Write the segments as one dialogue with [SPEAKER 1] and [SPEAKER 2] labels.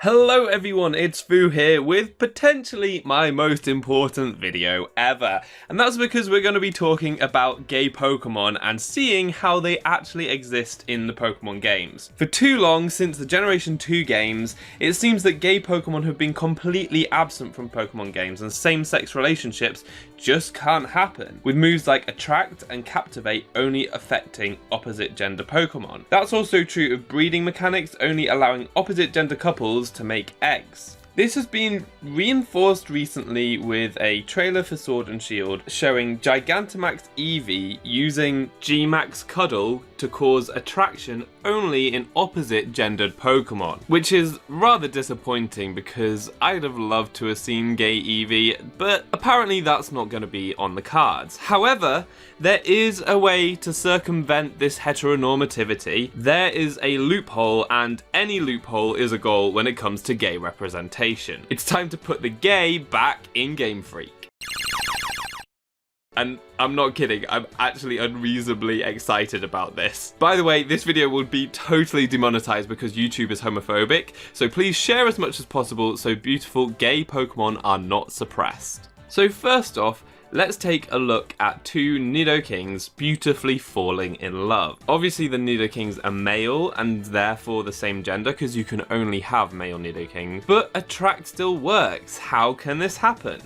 [SPEAKER 1] Hello everyone, it's Foo here with potentially my most important video ever, and that's because we're going to be talking about gay Pokemon and seeing how they actually exist in the Pokemon games. For too long, since the Generation 2 games, it seems that gay Pokemon have been completely absent from Pokemon games and same-sex relationships just can't happen, with moves like Attract and Captivate only affecting opposite gender Pokemon. That's also true of breeding mechanics only allowing opposite gender couples to make eggs. This has been reinforced recently with a trailer for Sword and Shield showing Gigantamax Eevee using G-Max Cuddle to cause attraction only in opposite gendered Pokemon, which is rather disappointing because I'd have loved to have seen gay Eevee, but apparently that's not going to be on the cards. However, there is a way to circumvent this heteronormativity. There is a loophole, and any loophole is a goal when it comes to gay representation. It's time to put the gay back in Game Freak. And I'm not kidding, I'm actually unreasonably excited about this. By the way, this video will be totally demonetized because YouTube is homophobic, so please share as much as possible so beautiful gay Pokemon are not suppressed. So first off, let's take a look at two Nidokings beautifully falling in love. Obviously the Nidokings are male and therefore the same gender because you can only have male Nidoking, but Attract still works. How can this happen?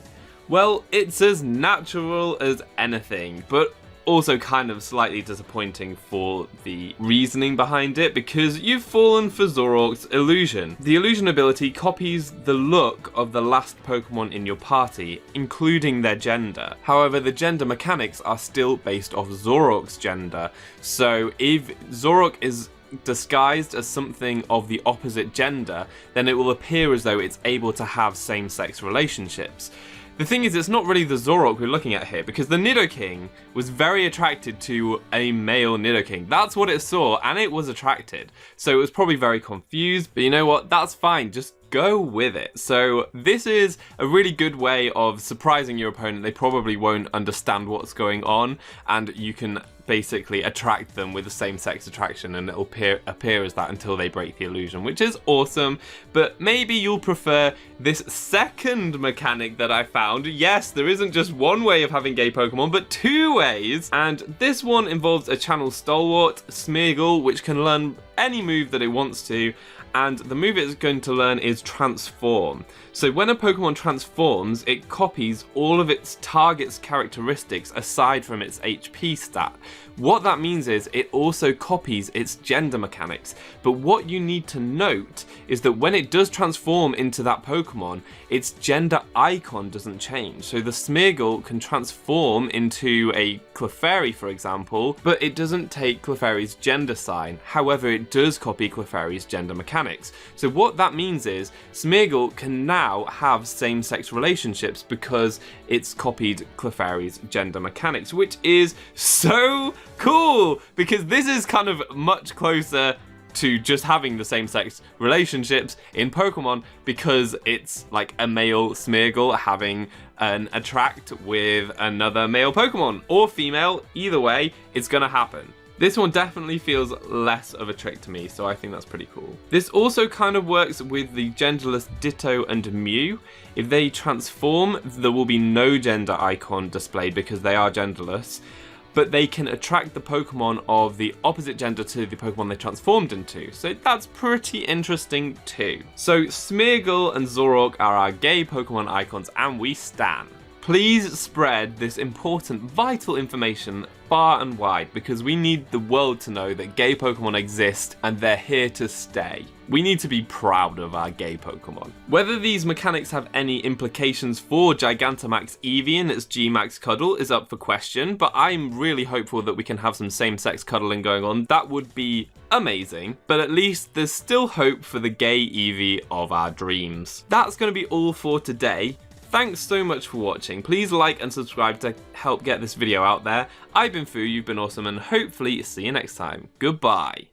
[SPEAKER 1] Well, it's as natural as anything, but also kind of slightly disappointing for the reasoning behind it because you've fallen for Zoroark's illusion. The illusion ability copies the look of the last Pokemon in your party, including their gender. However, the gender mechanics are still based off Zoroark's gender, so if Zoroark is disguised as something of the opposite gender, then it will appear as though it's able to have same-sex relationships. The thing is, it's not really the Zoroark we're looking at here, because the Nidoking was very attracted to a male Nidoking. That's what it saw, and it was attracted. So it was probably very confused, but you know what? That's fine. Just go with it. So this is a really good way of surprising your opponent. They probably won't understand what's going on, and you can basically attract them with the same-sex attraction, and it'll appear as that until they break the illusion, which is awesome. But maybe you'll prefer this second mechanic that I found. Yes, there isn't just one way of having gay Pokemon, but two ways, and this one involves a channel stalwart, Smeargle, which can learn any move that it wants to, and the move it's going to learn is Transform. So when a Pokemon transforms, it copies all of its target's characteristics aside from its HP stat. What that means is it also copies its gender mechanics, but what you need to note is that when it does transform into that Pokemon, its gender icon doesn't change. So the Smeargle can transform into a Clefairy, for example, but it doesn't take Clefairy's gender sign. However, it does copy Clefairy's gender mechanics. So what that means is Smeargle can now have same-sex relationships because it's copied Clefairy's gender mechanics, which is so cool because this is kind of much closer to just having the same-sex relationships in Pokemon because it's like a male Smeargle having an Attract with another male Pokemon, or female. Either way, it's gonna happen. This one definitely feels less of a trick to me, so I think that's pretty cool. This also kind of works with the genderless Ditto and Mew. If they transform, there will be no gender icon displayed because they are genderless, but they can attract the Pokemon of the opposite gender to the Pokemon they transformed into, so that's pretty interesting too. So Smeargle and Zoroark are our gay Pokemon icons, and we stan. Please spread this important, vital information far and wide because we need the world to know that gay Pokemon exist and they're here to stay. We need to be proud of our gay Pokemon. Whether these mechanics have any implications for Gigantamax Eevee and its G-Max Cuddle is up for question, but I'm really hopeful that we can have some same-sex cuddling going on. That would be amazing, but at least there's still hope for the gay Eevee of our dreams. That's going to be all for today. Thanks so much for watching. Please like and subscribe to help get this video out there. I've been Foo, you've been awesome, and hopefully see you next time. Goodbye.